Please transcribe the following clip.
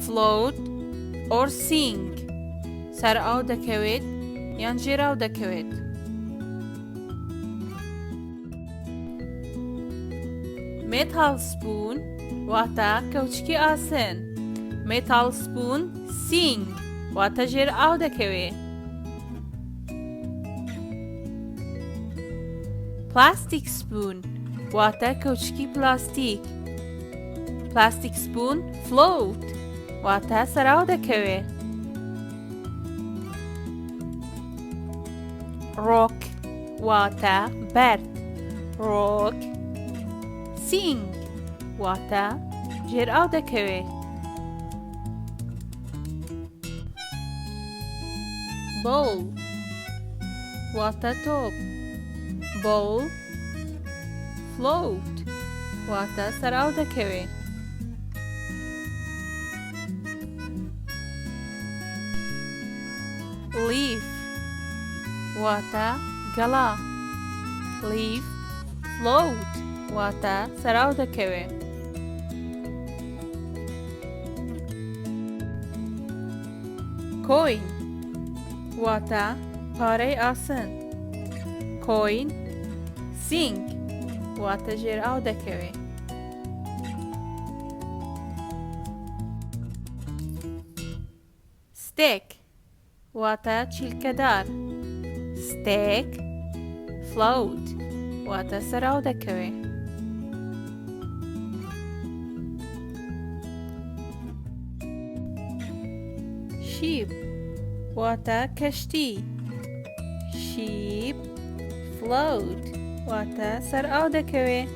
float or sing سەر ئاو دەکەوێت یان ژێراو دەکەوێت. metal spoon واتە کەوچکی ئاسن. metal spoon sing واتە ژێر ئاو دەکەوێت. plastic spoon واتە کەوچکی پلاستیک. plastic spoon float واتە سەراو دەکەوێت. rock واتە بەرد. rock sing واتە ژێر ئاو دەکەوێت. bowl واتە تۆپ. bowl float واتە سەراو دەکەوێت. leaf واتە گەڵا. leaf float واتە سەراو دەکەوێت. coin واتە پارەی ئاسن. coin sing واتە ژێر ئاو دەکەوێت. stick واتە چیلکەدار. stick float واتە سەراو دەکەوێت. ship واتە کەشتی. ship float واتە سەر ئاو دەکەوێت.